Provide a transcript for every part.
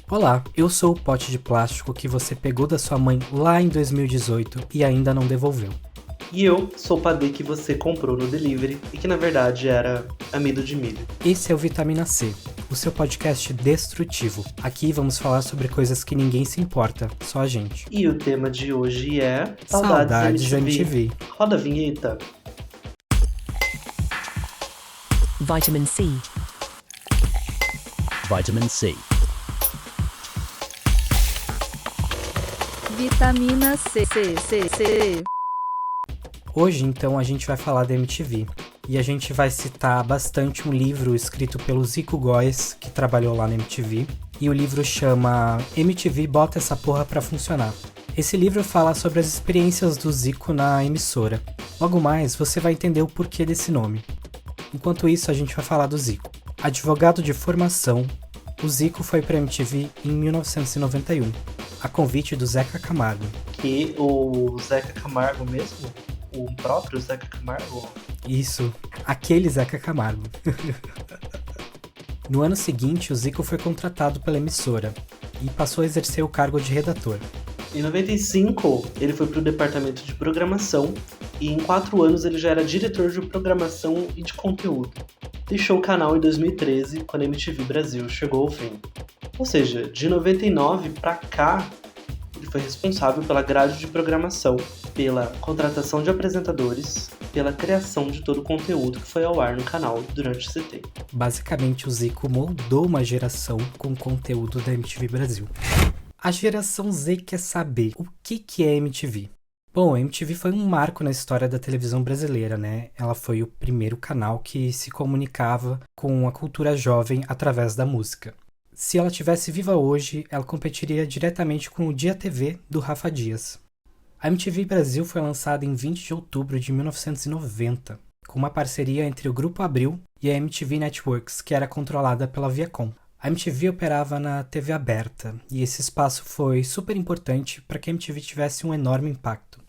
Olá, eu sou o pote de plástico que você pegou da sua mãe lá em 2018 e ainda não devolveu. E eu sou o padê que você comprou no delivery e que na verdade era amido de milho. Esse é o Vitamina C, o seu podcast destrutivo. Aqui vamos falar sobre coisas que ninguém se importa, só a gente. E o tema de hoje é Saudades MTV. Roda a vinheta. Vitamin C. Vitamin C. Vitamina C. Hoje, então, a gente vai falar da MTV. E a gente vai citar bastante um livro escrito pelo Zico Góes, que trabalhou lá na MTV. E o livro chama MTV Bota Essa Porra Pra Funcionar. Esse livro fala sobre as experiências do Zico na emissora. Logo mais, você vai entender o porquê desse nome. Enquanto isso, a gente vai falar do Zico. Advogado de formação, o Zico foi pra MTV em 1991, a convite do Zeca Camargo. Que o Zeca Camargo mesmo? O próprio Zeca Camargo? Isso, aquele Zeca Camargo. No ano seguinte, o Zico foi contratado pela emissora e passou a exercer o cargo de redator. Em 95, ele foi para o departamento de programação e em 4 anos ele já era diretor de programação e de conteúdo. Deixou o canal em 2013, quando a MTV Brasil chegou ao fim. Ou seja, de 99 para cá, ele foi responsável pela grade de programação, pela contratação de apresentadores, pela criação de todo o conteúdo que foi ao ar no canal durante esse tempo. Basicamente, o Zico moldou uma geração com o conteúdo da MTV Brasil. A geração Z quer saber o que é MTV. Bom, a MTV foi um marco na história da televisão brasileira, né? Ela foi o primeiro canal que se comunicava com a cultura jovem através da música. Se ela tivesse viva hoje, ela competiria diretamente com o Dia TV do Rafa Dias. A MTV Brasil foi lançada em 20 de outubro de 1990, com uma parceria entre o Grupo Abril e a MTV Networks, que era controlada pela Viacom. A MTV operava na TV aberta, e esse espaço foi super importante para que a MTV tivesse um enorme impacto.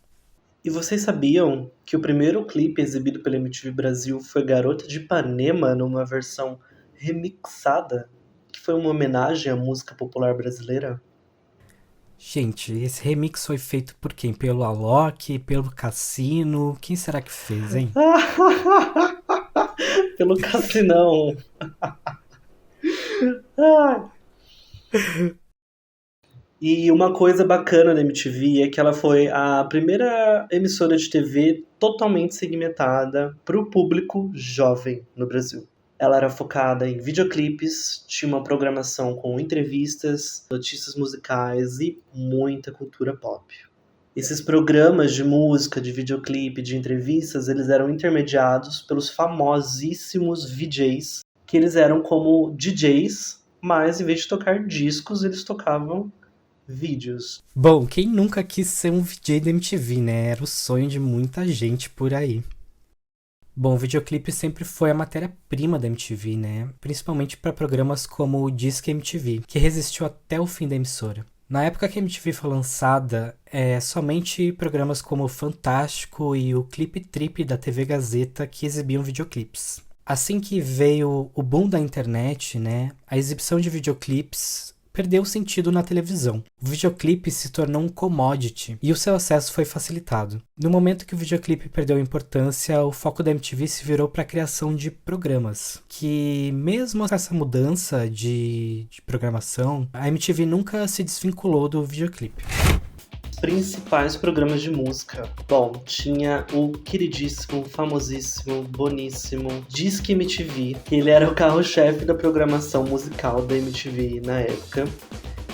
E vocês sabiam que o primeiro clipe exibido pela MTV Brasil foi Garota de Ipanema, numa versão remixada, que foi uma homenagem à música popular brasileira? Gente, esse remix foi feito por quem? Pelo Alok, pelo Cassino? Quem será que fez, hein? Pelo Cassinão. E uma coisa bacana da MTV é que ela foi a primeira emissora de TV totalmente segmentada para o público jovem no Brasil. Ela era focada em videoclipes, tinha uma programação com entrevistas, notícias musicais e muita cultura pop. Esses programas de música, de videoclipe, de entrevistas, eles eram intermediados pelos famosíssimos VJs, que eles eram como DJs, mas em vez de tocar discos, eles tocavam vídeos. Bom, quem nunca quis ser um VJ da MTV, né? Era o sonho de muita gente por aí. Bom, o videoclipe sempre foi a matéria-prima da MTV, né? Principalmente para programas como o Disque MTV, que resistiu até o fim da emissora. Na época que a MTV foi lançada, somente programas como o Fantástico e o Clip Trip da TV Gazeta que exibiam videoclipes. Assim que veio o boom da internet, né, a exibição de videoclipes perdeu sentido na televisão. O videoclipe se tornou um commodity e o seu acesso foi facilitado. No momento que o videoclipe perdeu importância, o foco da MTV se virou para a criação de programas, que mesmo com essa mudança de programação, a MTV nunca se desvinculou do videoclipe. Principais programas de música. Bom, tinha o queridíssimo, famosíssimo, boníssimo Disque MTV, que ele era o carro-chefe da programação musical da MTV na época.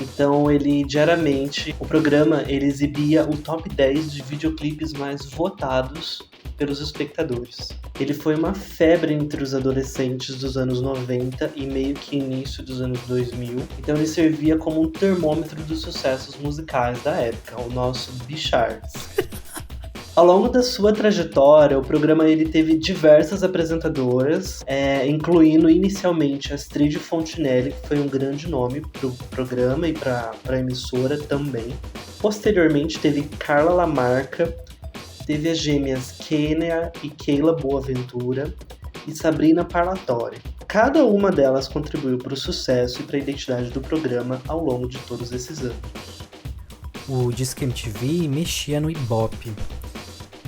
Então ele diariamente, o programa ele exibia o top 10 de videoclipes mais votados pelos espectadores. Ele foi uma febre entre os adolescentes dos anos 90 e meio que início dos anos 2000. Então ele servia como um termômetro dos sucessos musicais da época, o nosso B-Charts. Ao longo da sua trajetória, o programa ele teve diversas apresentadoras, incluindo inicialmente a Astrid Fontinelli, que foi um grande nome para o programa e para a emissora também. Posteriormente teve Carla Lamarca, teve as gêmeas Kênia e Keila Boaventura e Sabrina Parlatore. Cada uma delas contribuiu para o sucesso e para a identidade do programa ao longo de todos esses anos. O Disque MTV mexia no Ibope,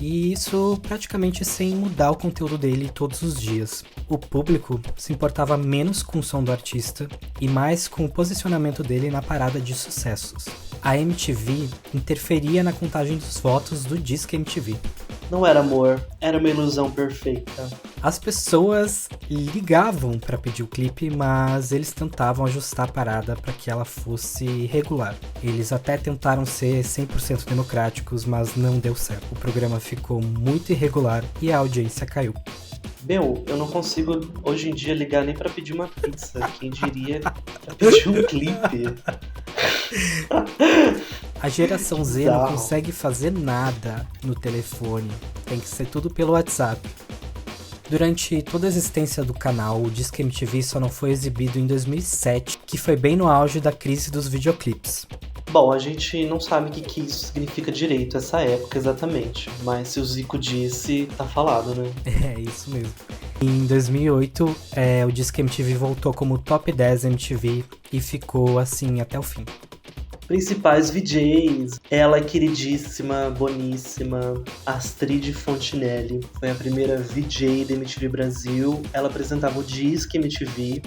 e isso praticamente sem mudar o conteúdo dele todos os dias. O público se importava menos com o som do artista e mais com o posicionamento dele na parada de sucessos. A MTV interferia na contagem dos votos do Disque MTV. Não era amor, era uma ilusão perfeita. As pessoas ligavam para pedir o clipe, mas eles tentavam ajustar a parada para que ela fosse regular. Eles até tentaram ser 100% democráticos, mas não deu certo. O programa ficou muito irregular e a audiência caiu. Meu, eu não consigo hoje em dia ligar nem pra pedir uma pizza. Quem diria pra pedir um clipe? A geração Z não consegue fazer nada no telefone. Tem que ser tudo pelo WhatsApp. Durante toda a existência do canal, o Disque MTV só não foi exibido em 2007, que foi bem no auge da crise dos videoclipes. Bom, a gente não sabe o que isso significa direito, essa época exatamente. Mas se o Zico disse, tá falado, né? É, isso mesmo. Em 2008, o Disque MTV voltou como Top 10 MTV e ficou assim até o fim. Principais VJs, ela queridíssima, boníssima, Astrid Fontinelli. Foi a primeira VJ da MTV Brasil. Ela apresentava o Disque MTV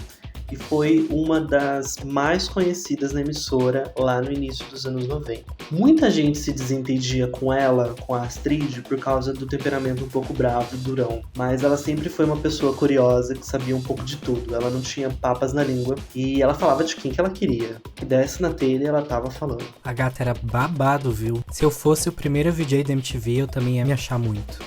e foi uma das mais conhecidas na emissora lá no início dos anos 90. Muita gente se desentendia com ela, com a Astrid, por causa do temperamento um pouco bravo e durão. Mas ela sempre foi uma pessoa curiosa que sabia um pouco de tudo. Ela não tinha papas na língua e ela falava de quem que ela queria. Que desse na telha, ela tava falando. A gata era babado, viu? Se eu fosse o primeiro VJ da MTV, eu também ia me achar muito.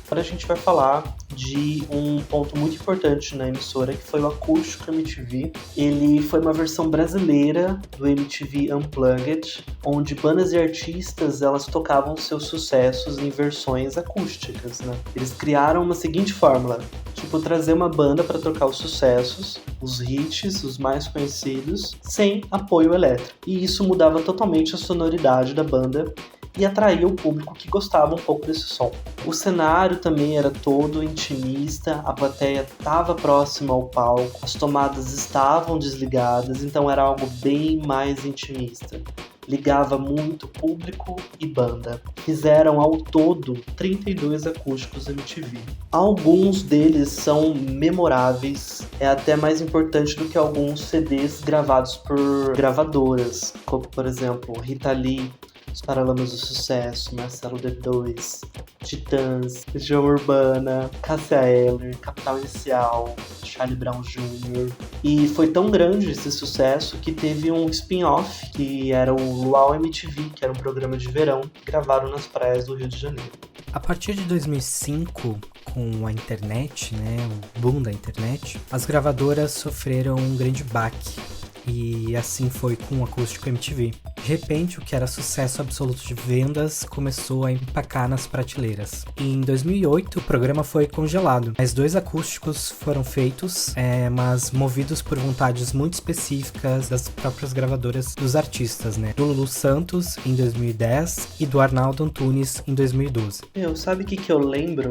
Agora a gente vai falar de um ponto muito importante na emissora, que foi o Acústico MTV. Ele foi uma versão brasileira do MTV Unplugged, onde bandas e artistas elas tocavam seus sucessos em versões acústicas, né? Eles criaram uma seguinte fórmula, tipo trazer uma banda para tocar os sucessos, os hits, os mais conhecidos, sem apoio elétrico. E isso mudava totalmente a sonoridade da banda e atraía o público que gostava um pouco desse som. O cenário também era todo intimista, a plateia estava próxima ao palco, as tomadas estavam desligadas, então era algo bem mais intimista. Ligava muito público e banda. Fizeram ao todo 32 acústicos MTV. Alguns deles são memoráveis, é até mais importante do que alguns CDs gravados por gravadoras, como por exemplo Rita Lee, Os Paralamas do Sucesso, Marcelo D2, Titãs, Legião Urbana, Cássia Eller, Capital Inicial, Charlie Brown Jr. E foi tão grande esse sucesso que teve um spin-off, que era o Luau MTV, que era um programa de verão, que gravaram nas praias do Rio de Janeiro. A partir de 2005, com a internet, né, o boom da internet, as gravadoras sofreram um grande baque. E assim foi com o Acústico MTV. De repente, o que era sucesso absoluto de vendas começou a empacar nas prateleiras. E em 2008, o programa foi congelado. Mais 2 acústicos foram feitos, mas movidos por vontades muito específicas das próprias gravadoras dos artistas, né? Do Lulu Santos, em 2010, e do Arnaldo Antunes, em 2012. Sabe o que eu lembro?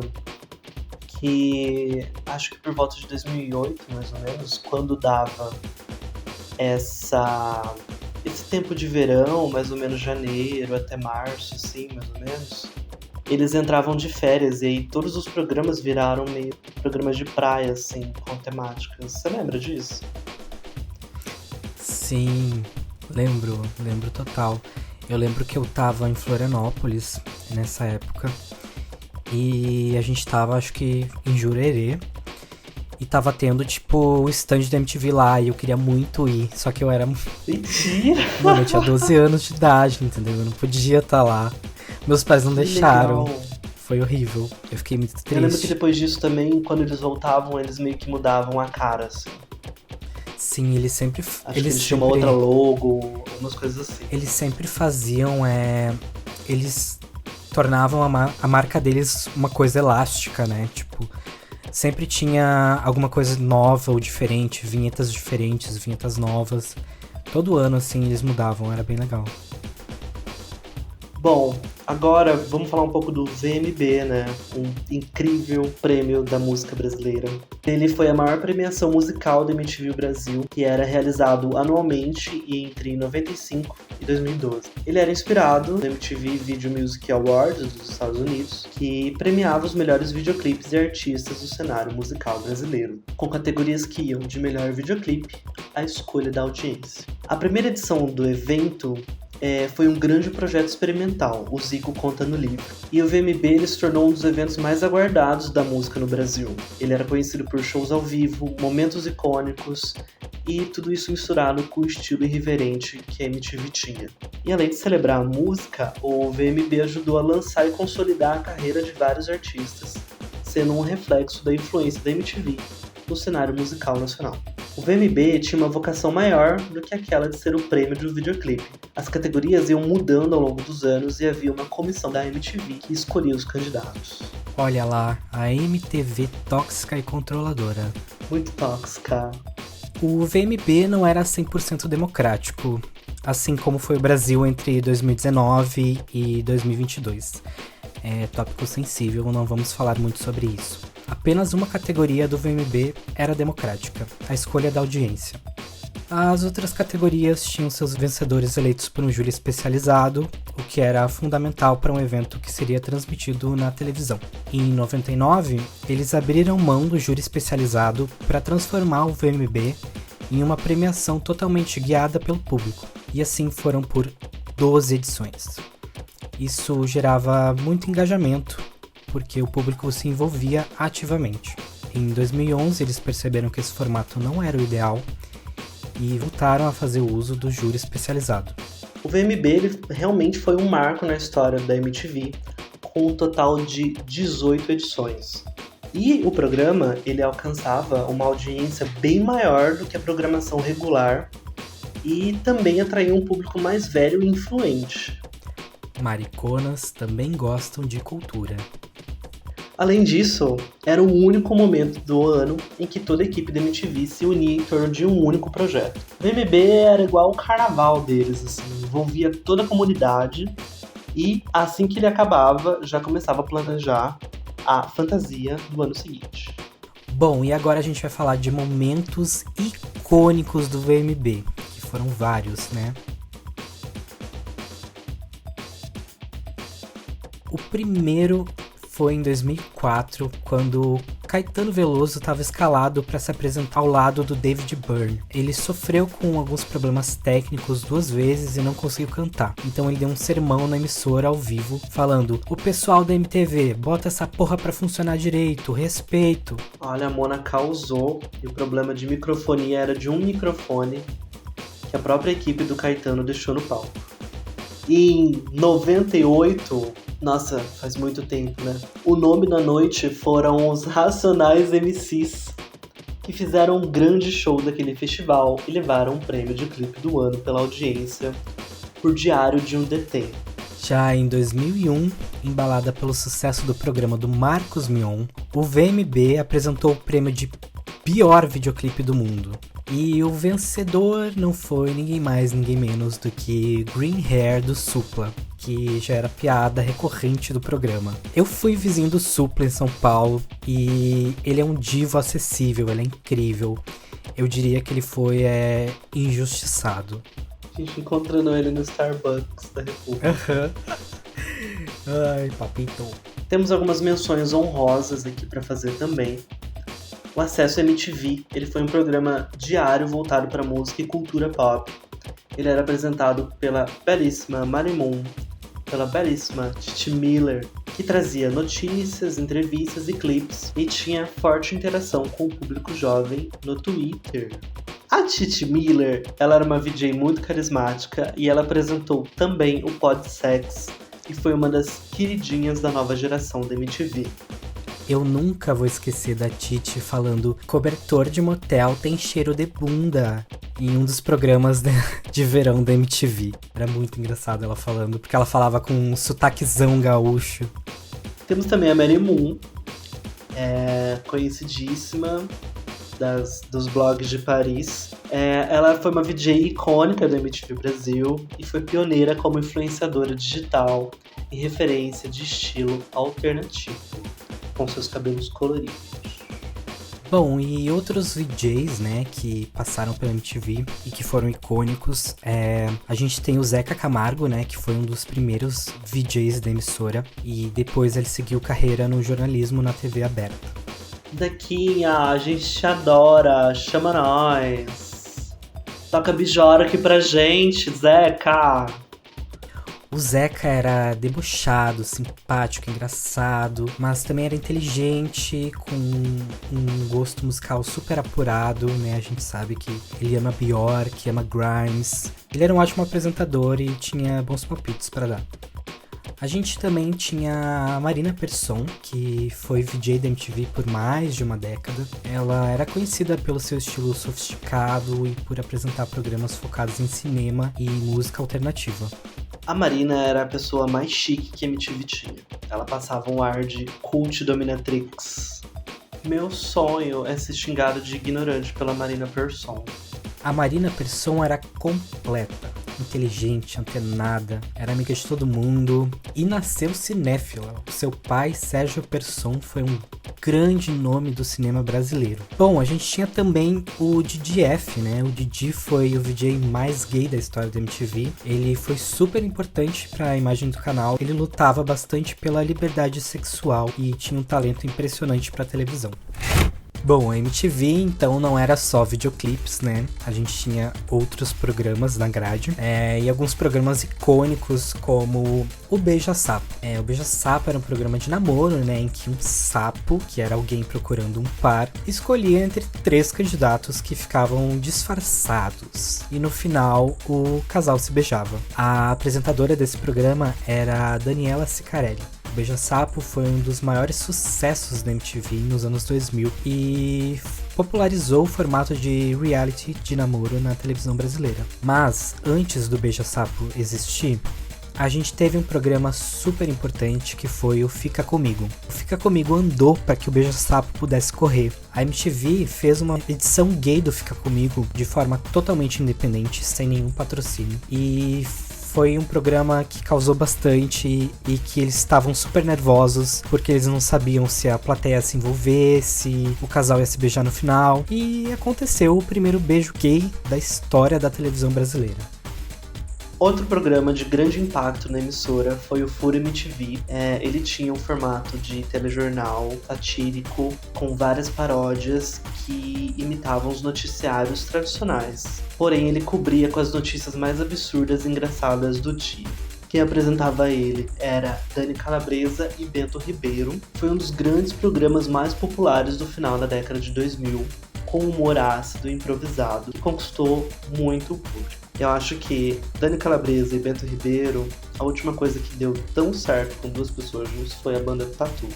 Que acho que por volta de 2008, mais ou menos, quando dava esse tempo de verão, mais ou menos janeiro até março, assim, mais ou menos, eles entravam de férias e aí todos os programas viraram meio programas de praia, assim, com temáticas. Você lembra disso? Sim, lembro total. Eu lembro que eu tava em Florianópolis nessa época e a gente tava, acho que, em Jurerê. E tava tendo, tipo, o stand da MTV lá e eu queria muito ir. Só que eu era... Mentira! Mano, eu tinha 12 anos de idade, entendeu? Eu não podia estar lá. Meus pais não deixaram. Legal. Foi horrível. Eu fiquei muito triste. Eu lembro que depois disso também, quando eles voltavam, eles meio que mudavam a cara, assim. Sim, eles sempre... Acho que eles tinham uma outra logo, algumas coisas assim. Eles sempre faziam... Eles tornavam a marca deles uma coisa elástica, né? Tipo... Sempre tinha alguma coisa nova ou diferente, vinhetas diferentes, vinhetas novas. Todo ano, assim, eles mudavam, era bem legal. Bom, agora vamos falar um pouco do VMB, né? Um incrível prêmio da música brasileira. Ele foi a maior premiação musical da MTV Brasil, que era realizado anualmente entre 95 e 2012. Ele era inspirado no MTV Video Music Awards dos Estados Unidos, que premiava os melhores videoclipes e artistas do cenário musical brasileiro, com categorias que iam de melhor videoclipe à escolha da audiência. A primeira edição do evento foi um grande projeto experimental, o Zico conta no livro. E o VMB ele se tornou um dos eventos mais aguardados da música no Brasil. Ele era conhecido por shows ao vivo, momentos icônicos e tudo isso misturado com o estilo irreverente que a MTV tinha. E além de celebrar a música, o VMB ajudou a lançar e consolidar a carreira de vários artistas, sendo um reflexo da influência da MTV no cenário musical nacional. O VMB tinha uma vocação maior do que aquela de ser o prêmio de um videoclipe. As categorias iam mudando ao longo dos anos e havia uma comissão da MTV que escolhia os candidatos. Olha lá, a MTV tóxica e controladora. Muito tóxica. O VMB não era 100% democrático, assim como foi o Brasil entre 2019 e 2022. É tópico sensível, não vamos falar muito sobre isso. Apenas uma categoria do VMB era democrática, a escolha da audiência. As outras categorias tinham seus vencedores eleitos por um júri especializado, o que era fundamental para um evento que seria transmitido na televisão. Em 99, eles abriram mão do júri especializado para transformar o VMB em uma premiação totalmente guiada pelo público, e assim foram por 12 edições. Isso gerava muito engajamento, porque o público se envolvia ativamente. Em 2011, eles perceberam que esse formato não era o ideal e voltaram a fazer o uso do júri especializado. O VMB ele realmente foi um marco na história da MTV, com um total de 18 edições. E o programa ele alcançava uma audiência bem maior do que a programação regular e também atraía um público mais velho e influente. Mariconas também gostam de cultura. Além disso, era o único momento do ano em que toda a equipe da MTV se unia em torno de um único projeto. O VMB era igual o carnaval deles, assim, envolvia toda a comunidade e assim que ele acabava, já começava a planejar a fantasia do ano seguinte. Bom, e agora a gente vai falar de momentos icônicos do VMB, que foram vários, né? O primeiro foi em 2004, quando Caetano Veloso estava escalado para se apresentar ao lado do David Byrne. Ele sofreu com alguns problemas técnicos 2 vezes e não conseguiu cantar. Então ele deu um sermão na emissora ao vivo, falando: "O pessoal da MTV, bota essa porra pra funcionar direito, respeito." Olha, a Mona causou e o problema de microfonia era de um microfone que a própria equipe do Caetano deixou no palco. E em 98... Nossa, faz muito tempo, né? O nome da noite foram os Racionais MCs, que fizeram um grande show daquele festival e levaram o prêmio de clipe do ano pela audiência por Diário de um Detém. Já em 2001, embalada pelo sucesso do programa do Marcos Mion, o VMB apresentou o prêmio de pior videoclipe do mundo. E o vencedor não foi ninguém mais, ninguém menos do que Green Hair do Supla, que já era piada recorrente do programa. Eu fui vizinho do Supla em São Paulo e ele é um divo acessível, ele é incrível. Eu diria que ele foi injustiçado. A gente encontrando ele no Starbucks da República. Ai, papito. Temos algumas menções honrosas aqui para fazer também. O Acesso MTV, ele foi um programa diário voltado para música e cultura pop. Ele era apresentado pela belíssima Marimun, pela belíssima Titi Miller, que trazia notícias, entrevistas e clipes e tinha forte interação com o público jovem no Twitter. A Titi Miller, ela era uma VJ muito carismática e ela apresentou também o Podsex e foi uma das queridinhas da nova geração da MTV. Eu nunca vou esquecer da Titi falando: "Cobertor de motel tem cheiro de bunda", em um dos programas de verão da MTV. Era muito engraçado ela falando, porque ela falava com um sotaquezão gaúcho. Temos também a Mary Moon, conhecidíssima dos blogs de Paris. Ela foi uma VJ icônica da MTV Brasil e foi pioneira como influenciadora digital e referência de estilo alternativo, com seus cabelos coloridos. Bom, e outros VJs, né, que passaram pela MTV e que foram icônicos, a gente tem o Zeca Camargo, né, que foi um dos primeiros VJs da emissora, e depois ele seguiu carreira no jornalismo na TV aberta. Dequinha, a gente te adora, chama nós. Toca bijora aqui pra gente, Zeca. O Zeca era debochado, simpático, engraçado, mas também era inteligente, com um gosto musical super apurado, né? A gente sabe que ele ama Bjork, ama Grimes. Ele era um ótimo apresentador e tinha bons palpites para dar. A gente também tinha a Marina Persson, que foi VJ da MTV por mais de uma década. Ela era conhecida pelo seu estilo sofisticado e por apresentar programas focados em cinema e música alternativa. A Marina era a pessoa mais chique que a MTV tinha. Ela passava um ar de cult dominatrix. Meu sonho é ser xingado de ignorante pela Marina Persson. A Marina Persson era completa, inteligente, antenada, era amiga de todo mundo e nasceu cinéfila. O seu pai, Sérgio Persson, foi um grande nome do cinema brasileiro. Bom, a gente tinha também o Didi F, né? O Didi foi o VJ mais gay da história da MTV. Ele foi super importante para a imagem do canal. Ele lutava bastante pela liberdade sexual e tinha um talento impressionante para televisão. Bom, a MTV então não era só videoclipes, né? A gente tinha outros programas na grade. E alguns programas icônicos como o Beija-Sapo. O Beija-Sapo era um programa de namoro, né? Em que um sapo, que era alguém procurando um par, escolhia entre 3 candidatos que ficavam disfarçados. E no final, o casal se beijava. A apresentadora desse programa era a Daniela Sicarelli. O Beija-Sapo foi um dos maiores sucessos da MTV nos anos 2000 e popularizou o formato de reality de namoro na televisão brasileira. Mas, antes do Beija-Sapo existir, a gente teve um programa super importante que foi o Fica Comigo. O Fica Comigo andou para que o Beija-Sapo pudesse correr. A MTV fez uma edição gay do Fica Comigo de forma totalmente independente, sem nenhum patrocínio. E foi um programa que causou bastante e que eles estavam super nervosos porque eles não sabiam se a plateia ia se envolver, se o casal ia se beijar no final. E aconteceu o primeiro beijo gay da história da televisão brasileira. Outro programa de grande impacto na emissora foi o Furo MTV. Ele tinha um formato de telejornal satírico com várias paródias que imitavam os noticiários tradicionais. Porém, ele cobria com as notícias mais absurdas e engraçadas do dia. Quem apresentava ele era Dani Calabresa e Bento Ribeiro. Foi um dos grandes programas mais populares do final da década de 2000, com humor ácido e improvisado, que conquistou muito o público. Eu acho que Dani Calabresa e Bento Ribeiro, a última coisa que deu tão certo com 2 pessoas juntas foi a banda Tatu.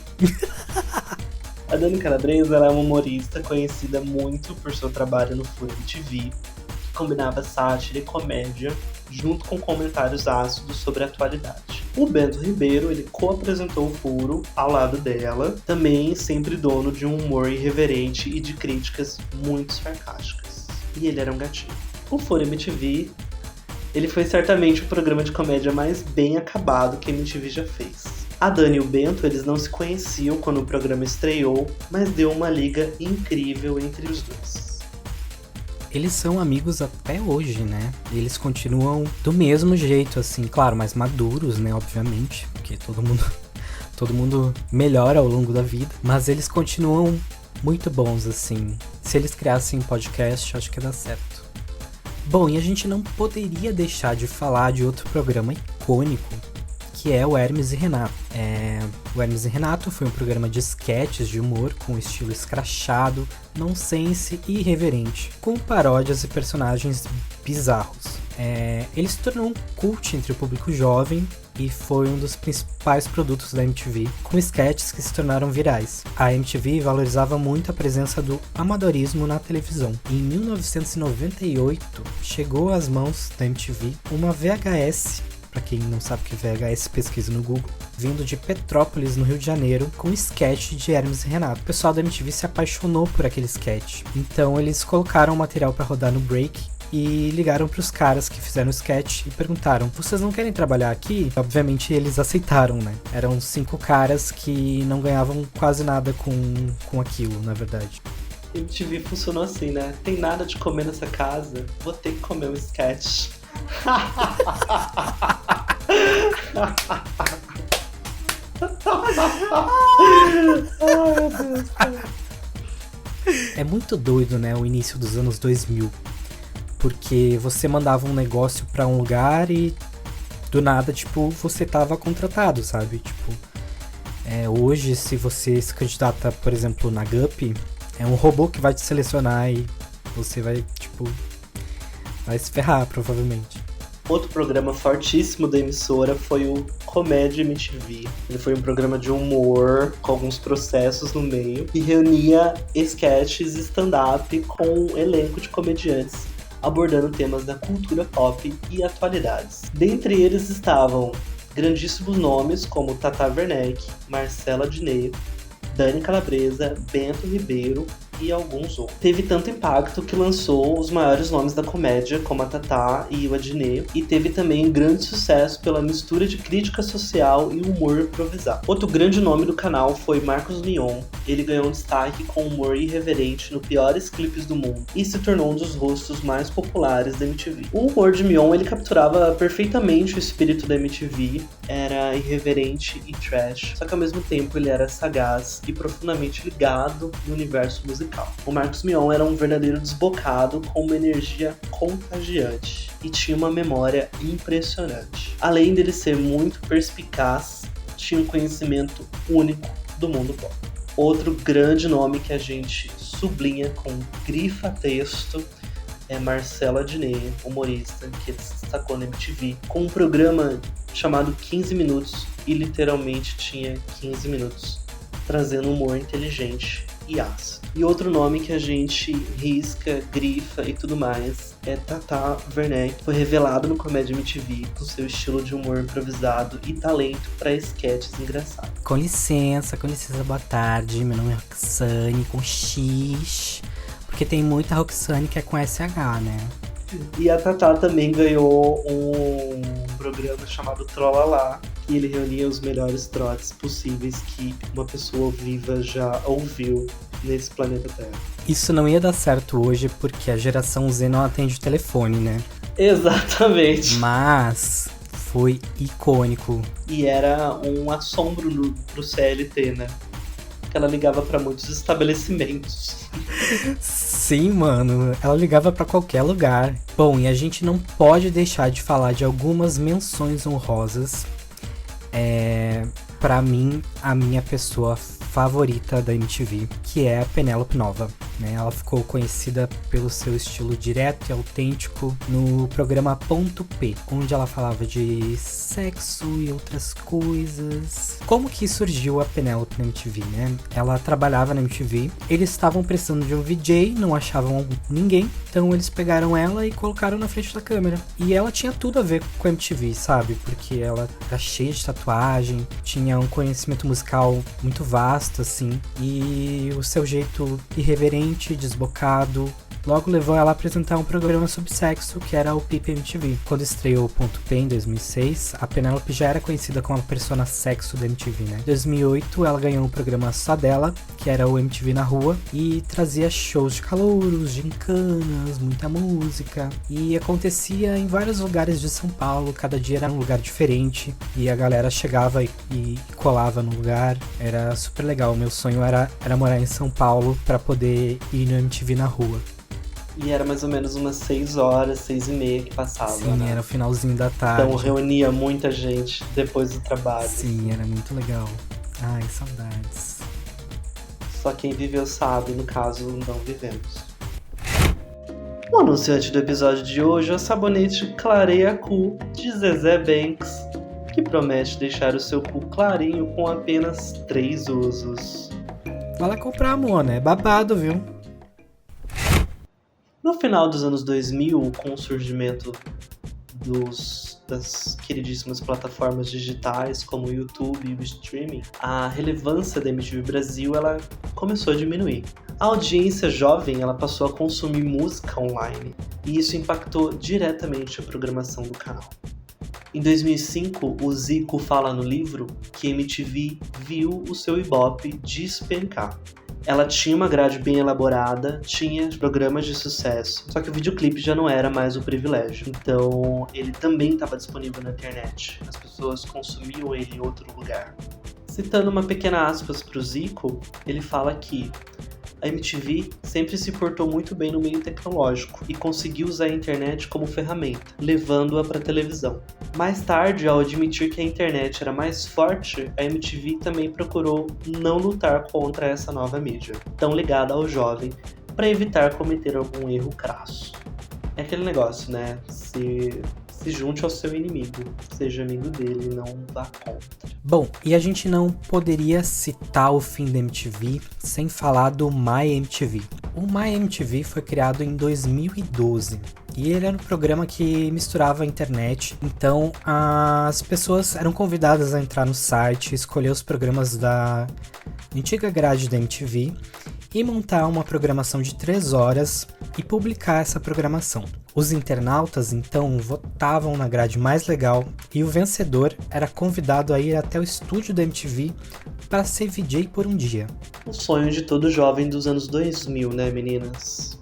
A Dani Calabresa ela é uma humorista conhecida muito por seu trabalho no Furo MTV, que combinava sátira e comédia, junto com comentários ácidos sobre a atualidade. O Bento Ribeiro, ele co-apresentou o Furo ao lado dela, também sempre dono de um humor irreverente e de críticas muito sarcásticas. E ele era um gatinho. O Furo MTV, ele foi certamente o programa de comédia mais bem acabado que a MTV já fez. A Dani e o Bento, eles não se conheciam quando o programa estreou, mas deu uma liga incrível entre os dois. Eles são amigos até hoje, né? Eles continuam do mesmo jeito, assim, claro, mais maduros, né, obviamente, porque todo mundo melhora ao longo da vida, mas eles continuam muito bons, assim. Se eles criassem um podcast, acho que ia dar certo. Bom, e a gente não poderia deixar de falar de outro programa icônico, que é o Hermes e Renato. O Hermes e Renato foi um programa de sketches de humor com estilo escrachado, nonsense e irreverente, com paródias e personagens bizarros. Ele se tornou um cult entre o público jovem e foi um dos principais produtos da MTV, com sketches que se tornaram virais. A MTV valorizava muito a presença do amadorismo na televisão. Em 1998, chegou às mãos da MTV uma VHS pra quem não sabe o que é VHS, pesquisa no Google, vindo de Petrópolis, no Rio de Janeiro, com um sketch de Hermes e Renato. O pessoal da MTV se apaixonou por aquele sketch, então eles colocaram o material pra rodar no break e ligaram pros caras que fizeram o sketch e perguntaram: vocês não querem trabalhar aqui? Obviamente eles aceitaram, né? Eram 5 caras que não ganhavam quase nada com aquilo, na verdade. MTV funcionou assim, né? Tem nada de comer nessa casa, vou ter que comer um sketch. É muito doido, né, o início dos anos 2000. Porque você mandava um negócio pra um lugar e do nada, tipo, você tava contratado, sabe? Tipo, hoje, se você se candidata, por exemplo, na Gup, é um robô que vai te selecionar e você vai, tipo, vai se ferrar, provavelmente. Outro programa fortíssimo da emissora foi o Comédia MTV. Ele foi um programa de humor com alguns processos no meio e reunia sketches e stand-up com um elenco de comediantes abordando temas da cultura pop e atualidades. Dentre eles estavam grandíssimos nomes como Tata Werneck, Marcela Diné, Dani Calabresa, Bento Ribeiro e alguns outros. Teve tanto impacto que lançou os maiores nomes da comédia, como a Tatá e o Adnet, e teve também grande sucesso pela mistura de crítica social e humor improvisado. Outro grande nome do canal foi Marcos Mion. Ele ganhou um destaque com humor irreverente no Piores Clipes do Mundo e se tornou um dos rostos mais populares da MTV. O humor de Mion, ele capturava perfeitamente o espírito da MTV, era irreverente e trash, só que ao mesmo tempo ele era sagaz e profundamente ligado no universo musical. O Marcos Mion era um verdadeiro desbocado com uma energia contagiante e tinha uma memória impressionante. Além dele ser muito perspicaz, tinha um conhecimento único do mundo pop. Outro grande nome que a gente sublinha com grifa texto é Marcela Diné, humorista, que ele se destacou na MTV com um programa chamado 15 Minutos e literalmente tinha 15 minutos, trazendo humor inteligente e ácido. E outro nome que a gente risca, grifa e tudo mais é Tata Werneck. Foi revelado no Comédia MTV com seu estilo de humor improvisado e talento para sketches engraçados. Com licença, boa tarde. Meu nome é Roxane, com X. Porque tem muita Roxane que é com SH, né? E a Tatá também ganhou um programa chamado Trollala, e ele reunia os melhores trotes possíveis que uma pessoa viva já ouviu nesse planeta Terra. Isso não ia dar certo hoje porque a geração Z não atende o telefone, né? Exatamente. Mas foi icônico. E era um assombro pro CLT, né? Que ela ligava pra muitos estabelecimentos. Sim, mano, ela ligava pra qualquer lugar. Bom, e a gente não pode deixar de falar de algumas menções honrosas. Pra mim, a minha pessoa favorita da MTV, que é a Penélope Nova, né? Ela ficou conhecida pelo seu estilo direto e autêntico no programa Ponto P, onde ela falava de sexo e outras coisas. Como que surgiu a Penélope na MTV, né? Ela trabalhava na MTV, eles estavam precisando de um VJ, não achavam ninguém, então eles pegaram ela e colocaram na frente da câmera. E ela tinha tudo a ver com a MTV, sabe? Porque ela era cheia de tatuagem, tinha um conhecimento musical muito vasto, assim, e o seu jeito irreverente, desbocado, logo levou ela a apresentar um programa sobre sexo, que era o Pipa MTV. Quando estreou o Ponto P em 2006, a Penélope já era conhecida como a persona sexo da MTV, né? Em 2008, ela ganhou um programa só dela, que era o MTV na Rua, e trazia shows de calouros, gincanas, muita música, e acontecia em vários lugares de São Paulo, cada dia era um lugar diferente, e a galera chegava e colava no lugar, era super legal. O meu sonho era morar em São Paulo pra poder ir no MTV na Rua. E era mais ou menos umas 6 horas, 6h30 que passava, Sim, né? era o finalzinho da tarde. Então reunia muita gente depois do trabalho. Sim, era muito legal. Ai, saudades. Só quem viveu sabe, no caso, não vivemos. O anunciante do episódio de hoje é o sabonete Clareia Cu, de Zezé Banks, que promete deixar o seu cu clarinho com apenas 3 usos. Vai lá comprar, Mona, é babado, viu? No final dos anos 2000, com o surgimento das queridíssimas plataformas digitais como o YouTube e o streaming, a relevância da MTV Brasil ela começou a diminuir. A audiência jovem ela passou a consumir música online e isso impactou diretamente a programação do canal. Em 2005, o Zico fala no livro que a MTV viu o seu Ibope despencar. Ela tinha uma grade bem elaborada, tinha programas de sucesso, só que o videoclipe já não era mais o privilégio. Então, ele também estava disponível na internet. As pessoas consumiam ele em outro lugar. Citando uma pequena aspas para o Zico, ele fala que a MTV sempre se portou muito bem no meio tecnológico e conseguiu usar a internet como ferramenta, levando-a para a televisão. Mais tarde, ao admitir que a internet era mais forte, a MTV também procurou não lutar contra essa nova mídia, tão ligada ao jovem, para evitar cometer algum erro crasso. É aquele negócio, né? Se junte ao seu inimigo, seja amigo dele, não vá contra. Bom, e a gente não poderia citar o fim da MTV sem falar do MyMTV. O MyMTV foi criado em 2012 e ele era um programa que misturava a internet, então as pessoas eram convidadas a entrar no site, escolher os programas da antiga grade da MTV e montar uma programação de 3 horas e publicar essa programação. Os internautas, então, votavam na grade mais legal e o vencedor era convidado a ir até o estúdio da MTV para ser VJ por um dia. O sonho de todo jovem dos anos 2000, né, meninas?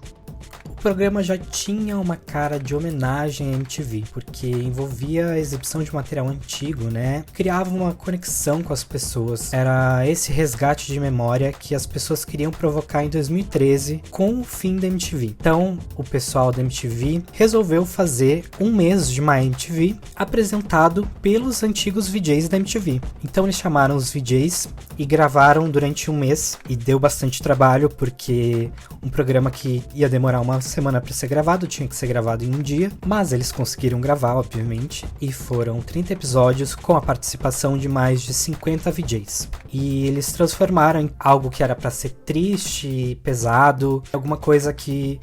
O programa já tinha uma cara de homenagem à MTV, porque envolvia a exibição de material antigo, né? Criava uma conexão com as pessoas. Era esse resgate de memória que as pessoas queriam provocar em 2013 com o fim da MTV. Então, o pessoal da MTV resolveu fazer um mês de MyMTV apresentado pelos antigos VJs da MTV. Então, eles chamaram os VJs e gravaram durante um mês e deu bastante trabalho, porque um programa que ia demorar uma semana para ser gravado, tinha que ser gravado em um dia, mas eles conseguiram gravar, obviamente, e foram 30 episódios com a participação de mais de 50 VJs. E eles transformaram em algo que era para ser triste, pesado, alguma coisa que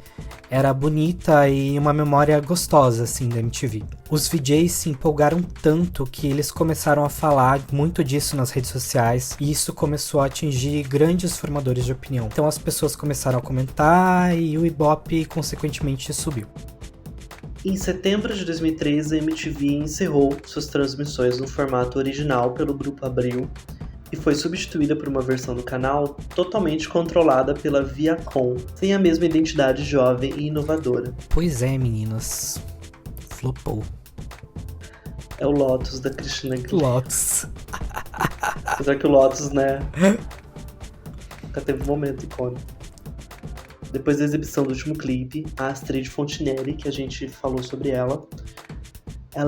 era bonita e uma memória gostosa, assim, da MTV. Os VJs se empolgaram tanto que eles começaram a falar muito disso nas redes sociais e isso começou a atingir grandes formadores de opinião. Então as pessoas começaram a comentar e o Ibope, consequentemente, subiu. Em setembro de 2013, a MTV encerrou suas transmissões no formato original pelo Grupo Abril e foi substituída por uma versão do canal totalmente controlada pela Viacom, sem a mesma identidade jovem e inovadora. Pois é, meninas. Flopou. É o Lotus da Cristina Aguilera. Lotus. Apesar que o Lotus, né, nunca teve um momento icônico. Depois da exibição do último clipe, a Astrid Fontinelli, que a gente falou sobre ela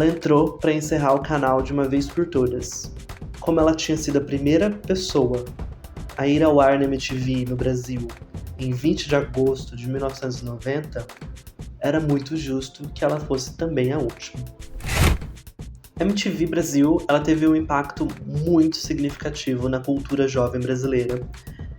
entrou para encerrar o canal de uma vez por todas. Como ela tinha sido a primeira pessoa a ir ao ar na MTV no Brasil em 20 de agosto de 1990, era muito justo que ela fosse também a última. A MTV Brasil ela teve um impacto muito significativo na cultura jovem brasileira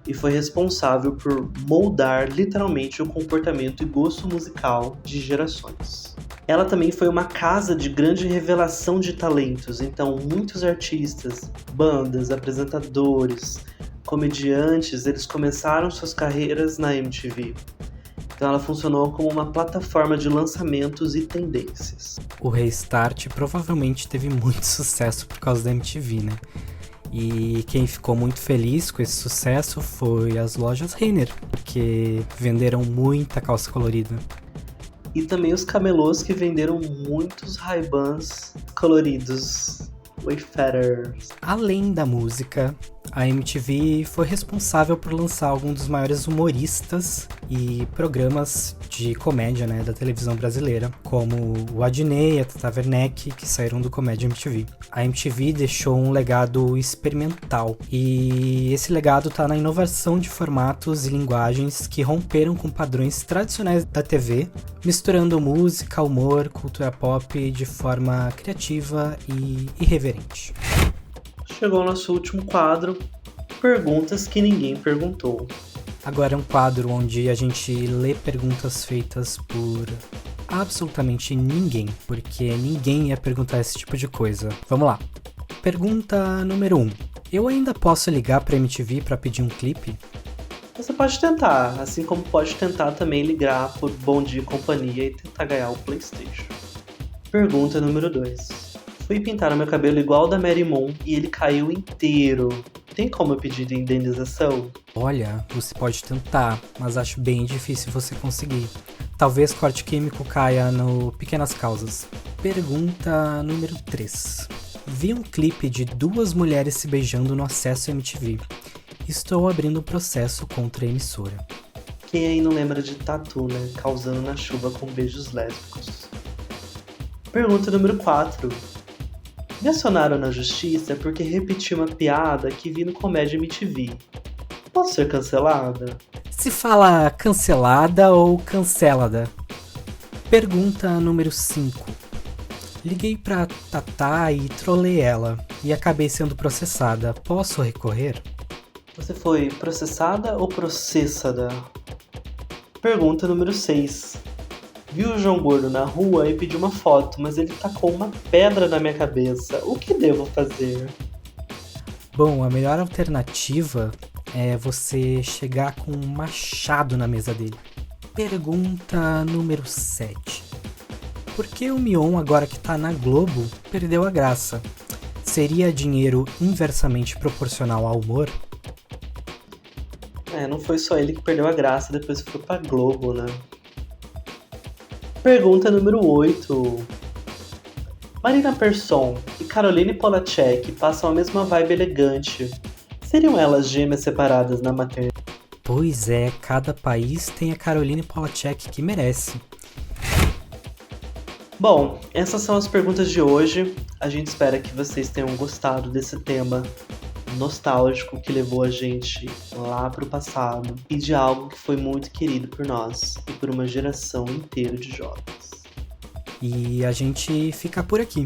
e foi responsável por moldar literalmente o comportamento e gosto musical de gerações. Ela também foi uma casa de grande revelação de talentos, então muitos artistas, bandas, apresentadores, comediantes, eles começaram suas carreiras na MTV. Então ela funcionou como uma plataforma de lançamentos e tendências. O Restart provavelmente teve muito sucesso por causa da MTV, né? E quem ficou muito feliz com esse sucesso foi as lojas Renner, porque venderam muita calça colorida. E também os camelôs que venderam muitos Ray-Bans coloridos, Wayfarers. Além da música, a MTV foi responsável por lançar alguns dos maiores humoristas e programas de comédia, né, da televisão brasileira, como o Adnet e a Tata Werneck, que saíram do Comédia MTV. A MTV deixou um legado experimental e esse legado está na inovação de formatos e linguagens que romperam com padrões tradicionais da TV, misturando música, humor, cultura pop de forma criativa e irreverente. Chegou o nosso último quadro, Perguntas que Ninguém Perguntou. Agora é um quadro onde a gente lê perguntas feitas por absolutamente ninguém, porque ninguém ia perguntar esse tipo de coisa. Vamos lá. Pergunta número 1. Eu ainda posso ligar pra MTV pra pedir um clipe? Você pode tentar, assim como pode tentar também ligar por Bom Dia e Companhia e tentar ganhar o PlayStation. Pergunta número 2. Fui pintar o meu cabelo igual ao da Mary Moon e ele caiu inteiro. Tem como eu pedir indenização? Olha, você pode tentar, mas acho bem difícil você conseguir. Talvez corte químico caia no Pequenas Causas. Pergunta número 3. Vi um clipe de 2 mulheres se beijando no Acesso MTV. Estou abrindo um processo contra a emissora. Quem aí não lembra de Tatu, né? Causando na chuva com beijos lésbicos. Pergunta número 4. Me acionaram na justiça porque repeti uma piada que vi no Comédia MTV. Posso ser cancelada? Se fala cancelada ou cancelada? Pergunta número 5. Liguei pra Tatá e trolei ela, e acabei sendo processada. Posso recorrer? Você foi processada ou processada? Pergunta número 6. Vi o João Gordo na rua e pedi uma foto, mas ele tacou uma pedra na minha cabeça. O que devo fazer? Bom, a melhor alternativa é você chegar com um machado na mesa dele. Pergunta número 7. Por que o Mion, agora que tá na Globo, perdeu a graça? Seria dinheiro inversamente proporcional ao humor? Não foi só ele que perdeu a graça depois que foi pra Globo, né? Pergunta número 8. Marina Persson e Caroline Polachek passam a mesma vibe elegante. Seriam elas gêmeas separadas na maternidade? Pois é, cada país tem a Caroline Polachek que merece. Bom, essas são as perguntas de hoje. A gente espera que vocês tenham gostado desse tema nostálgico que levou a gente lá pro passado e de algo que foi muito querido por nós e por uma geração inteira de jovens. E a gente fica por aqui.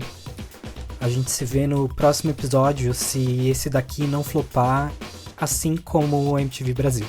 A gente se vê no próximo episódio se esse daqui não flopar, assim como o MTV Brasil.